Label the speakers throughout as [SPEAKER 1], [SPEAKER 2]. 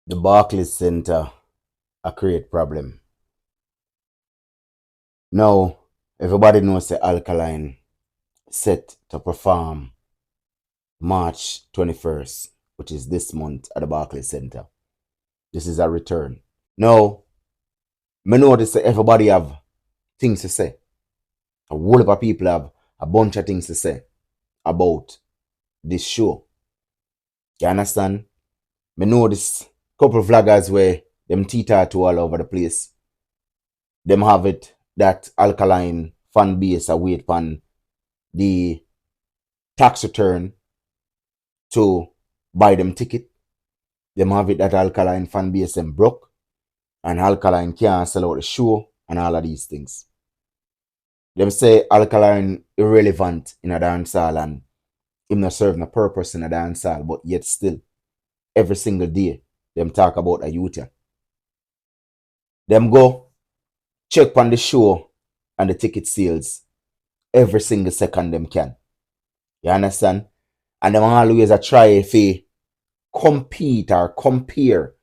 [SPEAKER 1] The Barclays Center a create problem. Now, everybody knows the Alkaline set to perform March 21st, which is this month at the Barclays Center. This is a return. Now, me notice that everybody have things to say. A whole lot of people have a bunch of things to say about this show. You understand? Me notice couple of vloggers where them to all over the place. Them have it that Alkaline fan base a wait pan the tax return to buy them ticket. Them have it that Alkaline fan base them broke and Alkaline can't sell out the show and all of these things. Them say Alkaline irrelevant in a dancehall and him not serving a purpose in a dancehall, but yet still every single day them talk about a youth. Them go check on the show and the ticket sales every single second them can. You understand? And them always a try if they compete or compare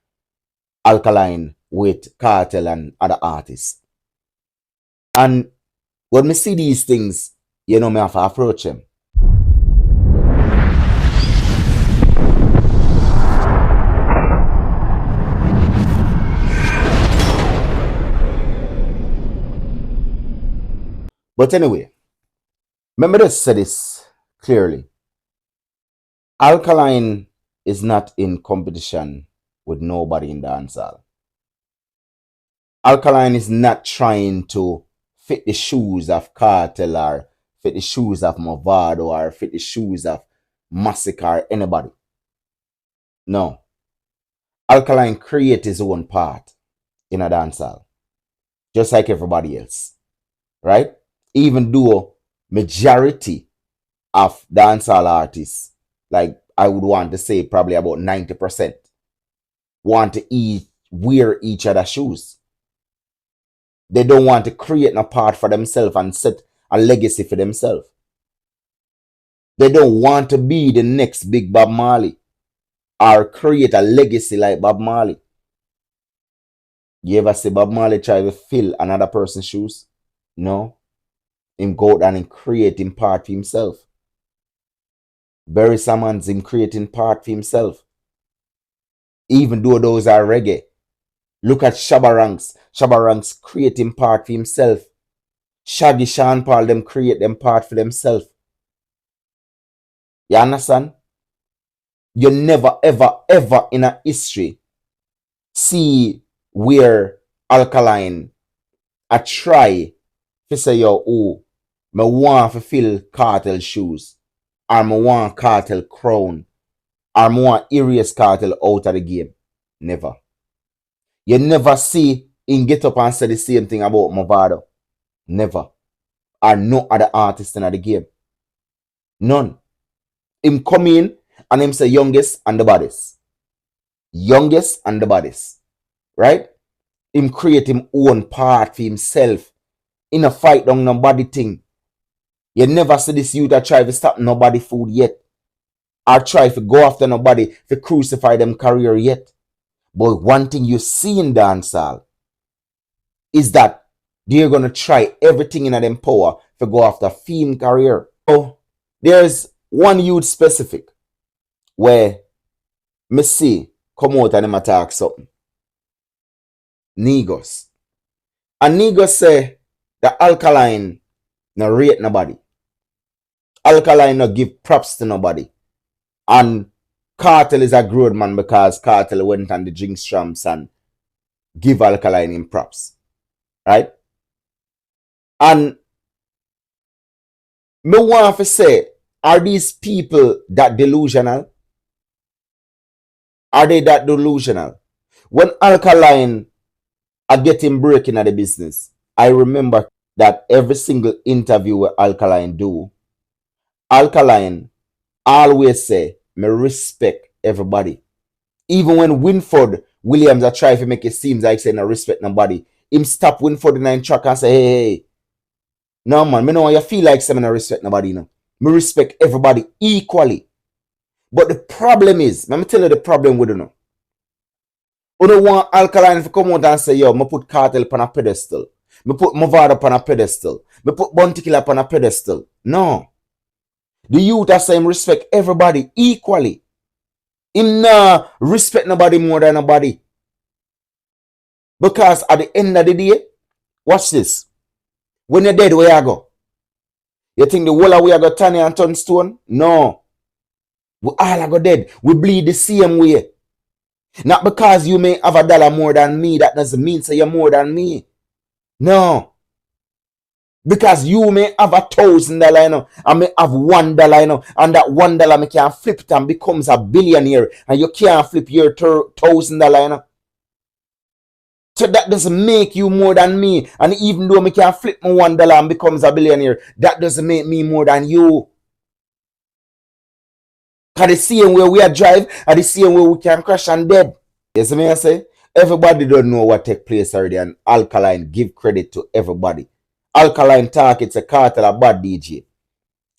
[SPEAKER 1] Alkaline with Cartel and other artists. And when me see these things, you know me have to approach them. But anyway, let me just say this clearly. Alkaline is not in competition with nobody in dancehall. Alkaline is not trying to fit the shoes of Cartel or fit the shoes of Movado or fit the shoes of Massacre or anybody. No. Alkaline create his own part in a dancehall. Just like everybody else. Right? Even though majority of dancehall artists, like I would want to say probably about 90%, want to wear each other's shoes. They don't want to create a part for themselves and set a legacy for themselves. They don't want to be the next big Bob Marley or create a legacy like Bob Marley. You ever see Bob Marley try to fill another person's shoes? No. Him go out and create him part for himself. Barry Sammons him creating part for himself. Even though those are reggae. Look at Shabba Ranks. Shabba Ranks creating part for himself. Shaggy Sean Paul them create them part for themselves. You understand? You never ever ever in a history see where Alkaline a try to say yo me want to fill Cartel shoes or me want Cartel crown or me want erase Cartel out of the game. Never. You never see him get up and say the same thing about Movado. Never. Or no other artist in the game. None. Him come in and him say youngest and the baddest. Youngest and the baddest. Right? Him create him own part for himself. In a fight down nobody thing. You never see this youth that try to stop nobody food yet. Or try to go after nobody to crucify them career yet. But one thing you see in dancehall is that they're gonna try everything in them power to go after film career. So there's one youth specific where me see come out and him attack something. Negos. And Negos say the Alkaline no rate nobody. Alkaline no give props to nobody. And Cartel is a grown man because Cartel went on the drink stramps and give Alkaline in props. Right? And me want to say, are these people that delusional? Are they that delusional? When Alkaline are getting breaking at the business, I remember that every single interview where Alkaline do, Alkaline always say, me respect everybody. Even when Winford Williams are trying to make it seem like saying I respect nobody, him stop Winford in the track and say, hey. No man, me know you feel like saying I respect nobody, you know. Me respect everybody equally. But the problem is, let me tell you the problem with you know. You don't want Alkaline to come out and say, yo, me put Cartel on a pedestal. Me put Movado on a pedestal. Me put Bounty Killer on a pedestal. No. The youth are saying respect everybody equally. Him nah respect nobody more than nobody. Because at the end of the day, watch this. When you're dead, where you go? You think the whole of we are got Tanya and turn stone? No. We all are go dead. We bleed the same way. Not because you may have $1 more than me, that doesn't mean say you're more than me. No. Because you may have $1,000, you know, I may have $1, you know, and that $1 me can flip it and becomes a billionaire, and you can't flip your $1,000, you know. So that doesn't make you more than me. And even though me can flip my $1 and becomes a billionaire, that doesn't make me more than you. Because the same way we are drive, and the same way we can crash and dead. You see me I say? Everybody don't know what take place already, and Alkaline give credit to everybody. Alkaline talk, it's a Cartel a bad DJ.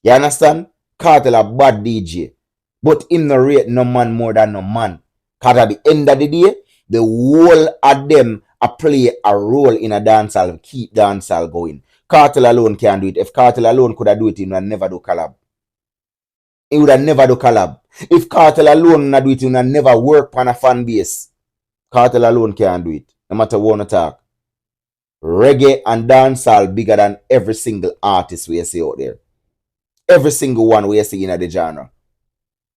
[SPEAKER 1] You understand? Cartel a bad DJ. But him no rate no man more than no man. Because at the end of the day, the whole of them a play a role in a dancehall and keep dancehall going. Cartel alone can't do it. If Cartel alone could have do it, he would never do collab. He would have never do collab. If Cartel alone not do it, he would never work on a fan base. Cartel alone can't do it. No matter what you talk. Reggae and dancehall bigger than every single artist we see out there. Every single one we see in the genre.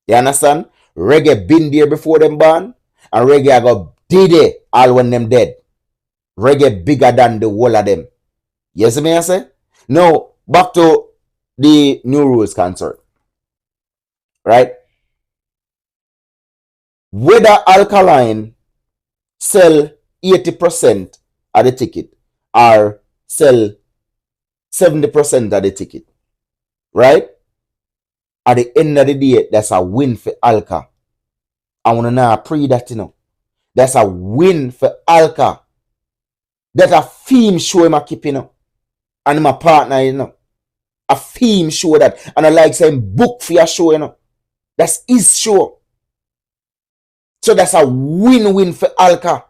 [SPEAKER 1] You understand? Reggae been there before them born, and reggae got did it all when them dead. Reggae bigger than the whole of them. You see me I say? Now, back to the New Rules concert. Right? Whether Alkaline sell 80% of the ticket or sell 70% of the ticket, right? At the end of the day, that's a win for Alka. I want to know pre that, you know. That's a win for Alka. That's a theme show him a keep, you know. And my partner, you know. A theme show that. And I like saying book for your show, you know. That's his show. So that's a win-win for Alka.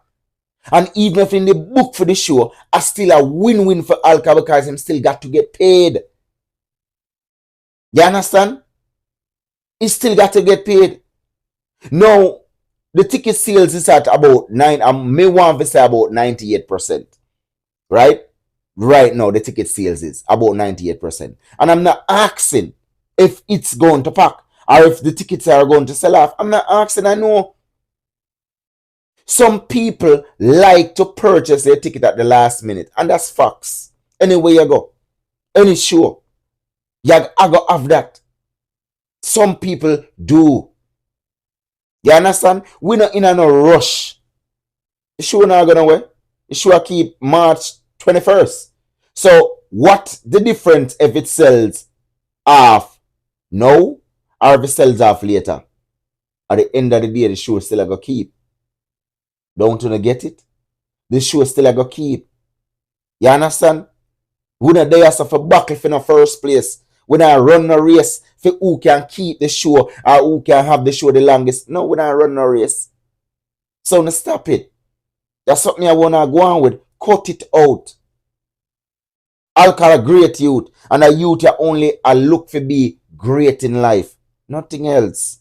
[SPEAKER 1] And even if in the book for the show, I still a win-win for Alka because him still got to get paid. You understand? He still got to get paid. Now, the ticket sales is at about 9, I may want to say about 98%. Right? Right now, the ticket sales is about 98%. And I'm not asking if it's going to pack or if the tickets are going to sell off. I'm not asking, I know. Some people like to purchase their ticket at the last minute. And that's facts. Anywhere you go. Any show. I go have that. Some people do. You understand? We're not in a no rush. The show not going away. The show keep March 21st. So what the difference if it sells off now or if it sells off later? At the end of the day, the show still going to keep. Don't you get it? The show still going to keep. You understand? We're not there for battle in the first place. We're not run a race for who can keep the show or who can have the show the longest. No, we're not running a race. So now stop it. That's something I want to go on with. Cut it out. Alka a great youth. And a youth you only a look for be great in life. Nothing else.